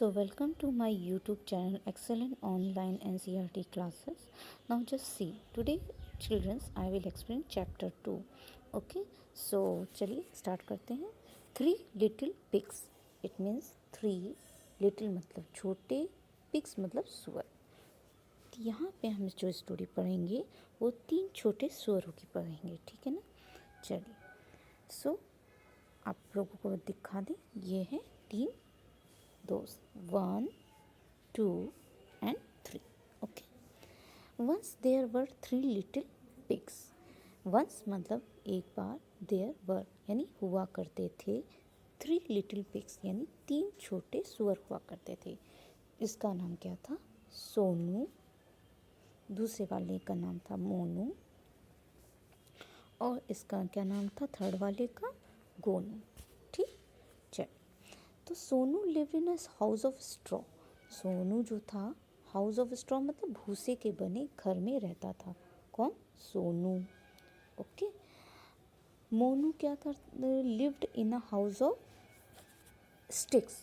So welcome to my YouTube channel Excellent Online NCERT classes. Now just see today children's I will explain chapter 2. Okay, so चलिए start करते हैं. 3 little pigs. It means 3 little मतलब छोटे, pigs मतलब सुअर. तो यहाँ पे हम जो स्टोरी पढ़ेंगे वो 3 छोटे सुअरों की पढ़ेंगे. ठीक है ना. चलिए. सो आप लोगों को दिखा दें. ये है 3 दोस्त. 1, 2 and 3. Okay. Once there were 3 little pigs. Once मतलब एक बार. There were यानी हुआ करते थे. 3 little pigs यानी 3 छोटे सुअर हुआ करते थे. इसका नाम क्या था? सोनू. दूसरे वाले का नाम था मोनू. और इसका क्या नाम था थर्ड वाले का? गोनू. ठीक. चल. तो Sonu live in a house of straw. Sonu जो था हाउस ऑफ स्ट्रॉ मतलब भूसे के बने घर में रहता था. कौन? सोनू. ओके. मोनू क्या था? Lived in a house of sticks.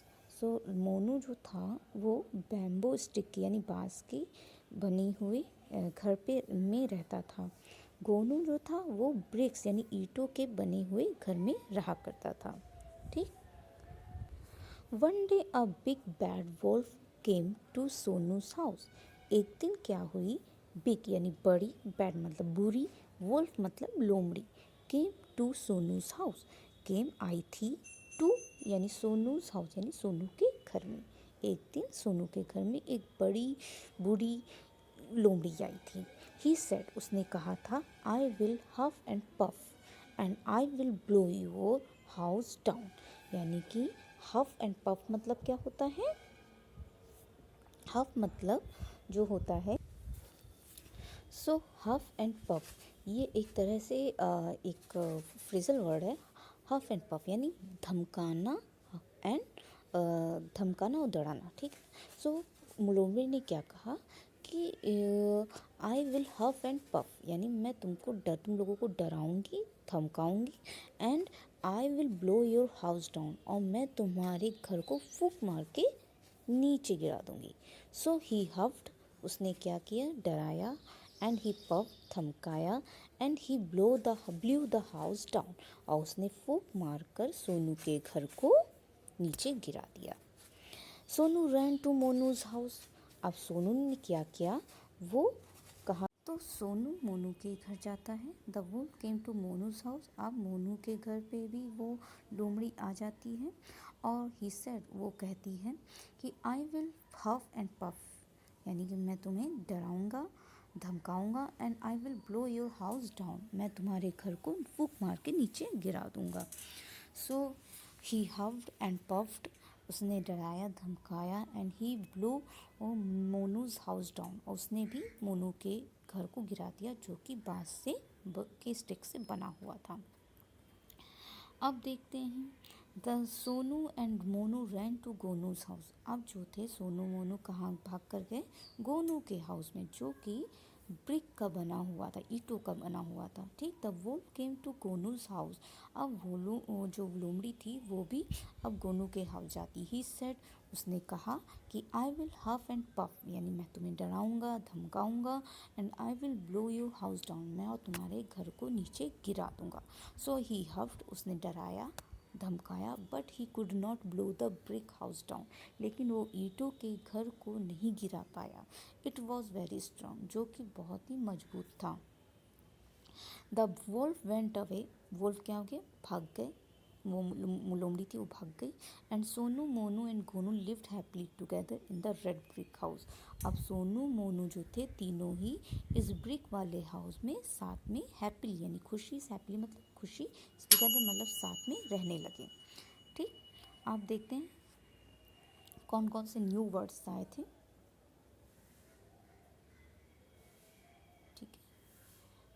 So Monu जो था वो बैम्बो स्टिक की यानी बांस की बनी हुई घर पे में रहता था. गोनू जो था वो ब्रिक्स यानी ईंटों के बने हुए घर में रहा करता था. ठीक. One day a big bad wolf came to Sonu's house. एक दिन क्या हुई? बिग यानी बड़ी, बैड मतलब बुरी, वोल्फ मतलब लोमड़ी. केम टू सोनूस हाउस. केम आई थी. टू यानी सोनूस हाउस यानी सोनू के घर में. एक दिन सोनू के घर में एक बड़ी बूढ़ी लोमड़ी आई थी. ही सेड उसने कहा था I will huff and puff and I will blow your house down. यानी कि हफ एंड पफ मतलब क्या होता है? हफ मतलब जो होता है. सो हफ एंड पफ ये एक तरह से एक फ्रेजल वर्ड है. हफ एंड पफ यानी धमकाना एंड धमकाना और डराना. ठीक. सो लोमड़ी ने क्या कहा कि I will huff and puff यानी मैं तुम लोगों को डराऊंगी, धमकाऊंगी. And I will blow your house down और मैं तुम्हारे घर को फूंक मार के नीचे गिरा दूंगी. सो ही हफ्ड उसने क्या किया? डराया. एंड ही पफ धमकाया. And he blue the house down और उसने फूंक मारकर सोनू के घर को नीचे गिरा दिया. Sonu ran to Monu's house. अब सोनू ने क्या किया? वो कहा तो सोनू मोनू के घर जाता है. The wolf came to Monu's house. अब मोनू के घर पे भी वो लोमड़ी आ जाती है और ही सेड वो कहती है कि I will huff and puff यानी कि मैं तुम्हें डराऊंगा, धमकाऊंगा. And I will blow your house down मैं तुम्हारे घर को फूंक मार के नीचे गिरा दूंगा. सो ही हफ्ड एंड पफ्ड उसने डराया, धमकाया. And he blow Monu's house down और उसने भी मोनू के घर को गिरा दिया जो कि बांस से के स्टिक से बना हुआ था. अब देखते हैं. The Sonu and Monu ran to Gonu's house. अब जो थे सोनू मोनू कहाँ भाग कर गए? गोनू के हाउस में जो कि ब्रिक का बना हुआ था, ईंटों का बना हुआ था. ठीक. The wolf came to Gonu's house. अब वो जो लोमड़ी थी वो भी अब गोनू के हाउस जाती. ही सेड उसने कहा कि I will huff and puff यानी मैं तुम्हें डराऊंगा, धमकाऊंगा. And I will blow your house down मैं और तुम्हारे घर को नीचे गिरा दूंगा. सो ही हफ्ड उसने डराया, धमकाया. But he could not blow the brick house down लेकिन वो ईंटों के घर को नहीं गिरा पाया. इट वॉज वेरी स्ट्रांग जो कि बहुत ही मजबूत था. The wolf went away. Wolf क्या हो गया? भाग गए. वो लोमड़ी थी वो भाग गई. And Sonu Monu and Gonu lived happily together in the red brick house. अब सोनू मोनू जो थे तीनों ही इस ब्रिक वाले हाउस में साथ में हैप्पीली यानी खुशी से, हैप्पीली मतलब खुशी, टुगेदर मतलब साथ में रहने लगे. ठीक. आप देखते हैं कौन कौन से न्यू वर्ड्स आए थे. ठीक है.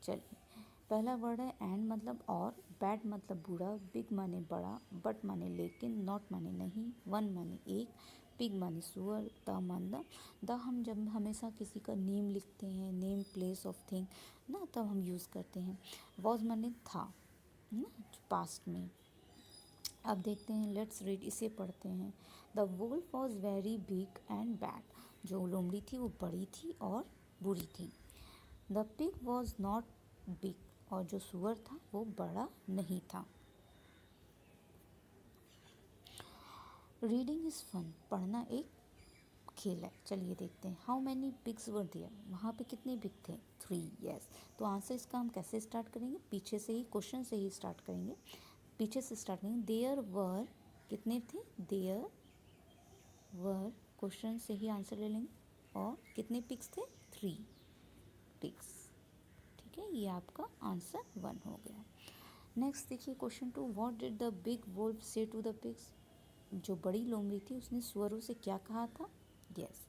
चलिए. पहला वर्ड है एंड मतलब और, बैड मतलब बुरा, बिग माने बड़ा, बट माने लेकिन, नॉट माने नहीं, वन माने एक, पिग माने सुअर, द मतलब द हम जब हमेशा किसी का नेम लिखते हैं, नेम प्लेस ऑफ थिंग ना, तब हम यूज़ करते हैं. वॉज माने था ना पास्ट में. अब देखते हैं, लेट्स रीड, इसे पढ़ते हैं। The wolf was very big and bad, जो लोमड़ी थी वो बड़ी थी और बुरी थी। The pig was not big, और जो सुअर था वो बड़ा नहीं था। रीडिंग इज़ फन, पढ़ना एक खेल है। चलिए देखते हैं। How many pigs were there, वहाँ पे कितने पिग थे? 3, यस। तो आंसर इसका हम कैसे स्टार्ट करेंगे? पीछे से ही, क्वेश्चन से ही स्टार्ट करेंगे, पीछे से स्टार्ट करेंगे। देयर वर, कितने थे? देयर वर, क्वेश्चन से ही आंसर ले लेंगे। और कितने पिग्स थे? 3 पिग्स। ठीक है, ये आपका आंसर 1 हो गया। नेक्स्ट देखिए question 2, what did the big wolf say to the pigs, जो बड़ी लोमड़ी थी उसने सुअरों से क्या कहा था? यस।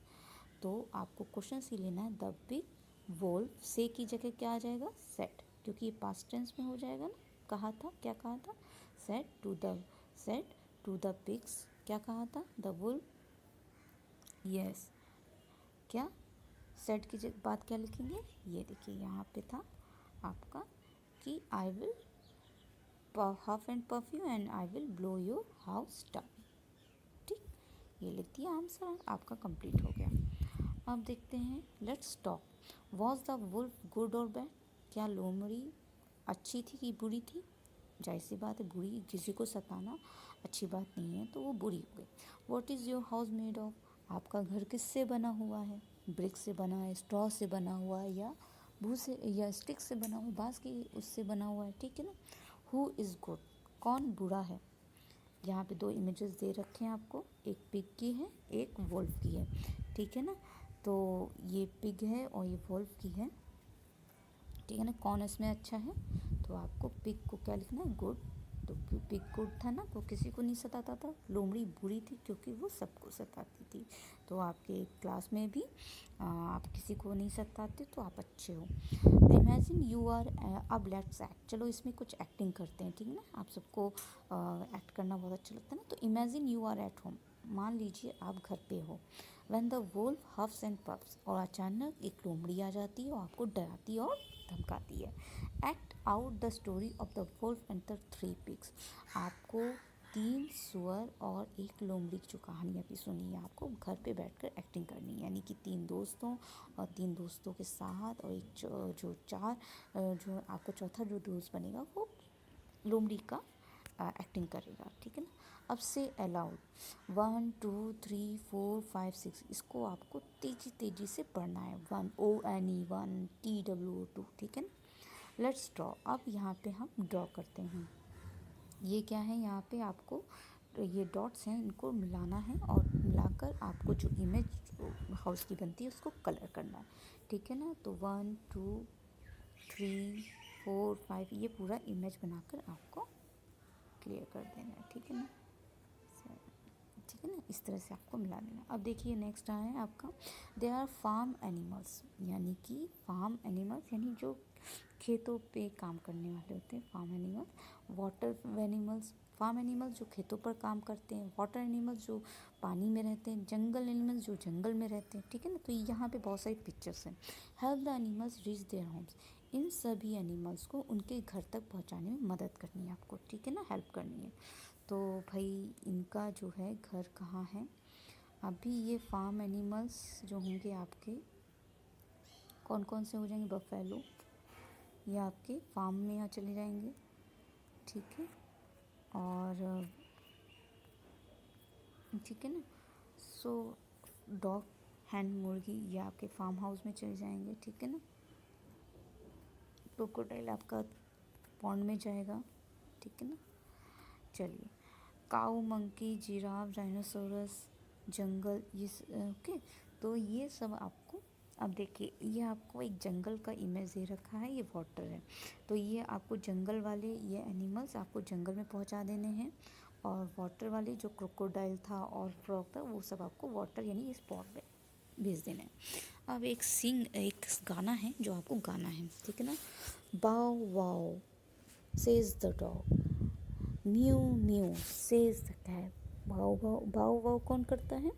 तो आपको क्वेश्चन से लेना है, द बिग वुल्फ से की जगह क्या आ जाएगा? सेट, क्योंकि ये पास्ट टेंस में हो जाएगा ना। कहा था, क्या कहा था? सेट टू द पिग्स, क्या कहा था? The wolf, yes. क्या सेट की बात क्या लिखेंगे? ये देखिए यहाँ पे था आपका कि I will huff and puff you and I will blow your house down। ठीक, ये लिख दिया, आंसर आपका कंप्लीट हो गया। अब देखते हैं, let's talk. Was the wolf good और बैड, क्या लोमड़ी अच्छी थी कि बुरी थी? जाहिर सी बात है, बुरी, किसी को सताना अच्छी बात नहीं है, तो वो बुरी हो गई। What is your house made of, आपका घर किससे बना हुआ है? ब्रिक से बना है, स्ट्रॉ से बना हुआ है, या भूसे या स्टिक से बना हुआ है, बांस की उससे बना हुआ है। ठीक है ना। हु इज़ गुड, कौन बुरा है? यहाँ पे 2 इमेजेस दे रखे हैं आपको, एक पिग की है, एक वुल्फ की है। ठीक है ना। तो ये पिग है और ये वुल्फ की है। ठीक है ना। कौन इसमें अच्छा है? तो आपको पिग को क्या लिखना है? गुड। तो पिग गुड था ना, वो किसी को नहीं सताता था। लोमड़ी बुरी थी क्योंकि वो सबको सताती थी। तो आपके क्लास में भी आप किसी को नहीं सताते तो आप अच्छे हो। इमेजिन यू आर, अब लेट्स एक्ट, चलो इसमें कुछ एक्टिंग करते हैं। ठीक है ना, आप सबको एक्ट करना बहुत अच्छा लगता है ना। तो imagine you are at home, मान लीजिए आप घर पे हो। When the wolf huffs and puffs, और अचानक एक लोमड़ी आ जाती है और आपको डराती और धमकाती है। Act out the story of the wolf and the 3 pigs, आपको 3 सुअर और एक लोमड़ी की जो कहानी अभी सुनी है, आपको घर पे बैठकर एक्टिंग करनी है। यानी कि 3 दोस्तों और 3 दोस्तों के साथ, और एक जो आपको चौथा जो दोस्त बनेगा वो लोमड़ी का एक्टिंग करेगा। ठीक है ना। अब से अलाउड 1 2 3 4 5 6, इसको आपको तेजी तेजी से पढ़ना है। 1 ONE 1, TWO 2। ठीक है ना। लेट्स ड्रॉ, अब यहाँ पे हम ड्रॉ करते हैं। ये क्या है, यहाँ पे आपको ये डॉट्स हैं, इनको मिलाना है और मिलाकर आपको जो इमेज हाउस की बनती है उसको कलर करना है। ठीक है ना। तो 1 2 3 4 5, ये पूरा इमेज बनाकर आपको क्लियर कर देना है। ठीक है ना। ठीक है ना, इस तरह से आपको मिला देना। अब देखिए नेक्स्ट आया है आपका, दे आर फार्म एनिमल्स, यानी कि फार्म एनिमल्स यानी जो खेतों पे काम करने वाले होते हैं, farm animals. Water animals, farm animals जो खेतों पर काम करते हैं। वाटर एनिमल्स जो पानी में रहते हैं। जंगल एनिमल्स जो जंगल में रहते हैं। ठीक है ना। तो यहाँ पे बहुत सारी पिक्चर्स हैं। Help the animals reach their homes, इन सभी एनिमल्स को उनके घर तक पहुँचाने में मदद करनी है आपको। ठीक है ना, हेल्प करनी है। तो भाई इनका जो है घर कहाँ है? अभी ये फार्म एनिमल्स जो होंगे आपके कौन कौन से हो जाएंगे? बफेलो, ये आपके फार्म में यहाँ चले जाएंगे। ठीक है। और ठीक है ना। सो डॉग, हैंड, मुर्गी, ये आपके फार्म हाउस में चले जाएंगे। ठीक है ना। क्रोकोडाइल आपका पॉन्ड में जाएगा। ठीक है ना। चलिए, काऊ, मंकी, जिराफ, डायनासोरस, जंगल, ये ओके। तो ये सब आपको, अब देखिए ये आपको एक जंगल का इमेज दे रखा है, ये वाटर है। तो ये आपको जंगल वाले ये एनिमल्स आपको जंगल में पहुंचा देने हैं, और वाटर वाले जो क्रोकोडाइल था और फ्रॉग था वो सब आपको वाटर यानी स्पॉट में भेज देना है। अब एक गाना है जो आपको गाना है। ठीक है ना। Bow wow says the dog, mew mew says the cat, भाव भाव भाव भाव कौन करता है?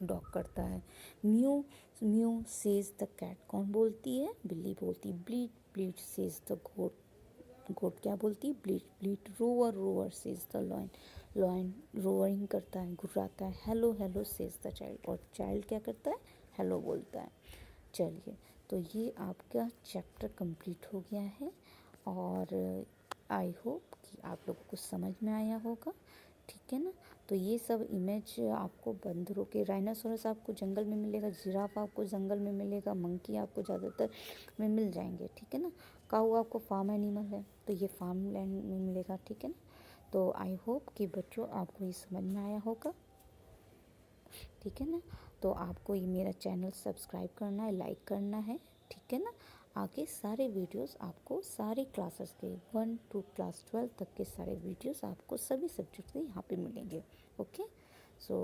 डॉग करता है। Mew mew says the cat, कौन बोलती है? बिल्ली बोलती है। Bleat bleat says the goat, goat क्या बोलती है? Bleat bleat roar roar says the lion, lion roaring करता है, गुर्राता है। Hello hello says the child, और चाइल्ड क्या करता है? हेलो बोलता है। चलिए, तो ये आपका चैप्टर कंप्लीट हो गया है और आई होप कि आप लोगों को समझ में आया होगा, ठीक है ना। तो ये सब इमेज आपको बंदरों के, राइनासोरस आपको जंगल में मिलेगा, जिराफ आपको जंगल में मिलेगा, मंकी आपको ज़्यादातर में मिल जाएंगे, ठीक है ना। काऊ आपको फार्म एनिमल है, तो ये फार्म लैंड में मिलेगा, ठीक है ना। तो आई होप कि बच्चों आपको ये समझ में आया होगा, ठीक है ना। तो आपको ये मेरा चैनल सब्सक्राइब करना है, लाइक करना है, ठीक है ना। आगे सारे वीडियोस आपको सारे क्लासेस के 1 to क्लास 12 तक के सारे वीडियोस आपको सभी सब्जेक्ट के यहाँ पे मिलेंगे। ओके, सो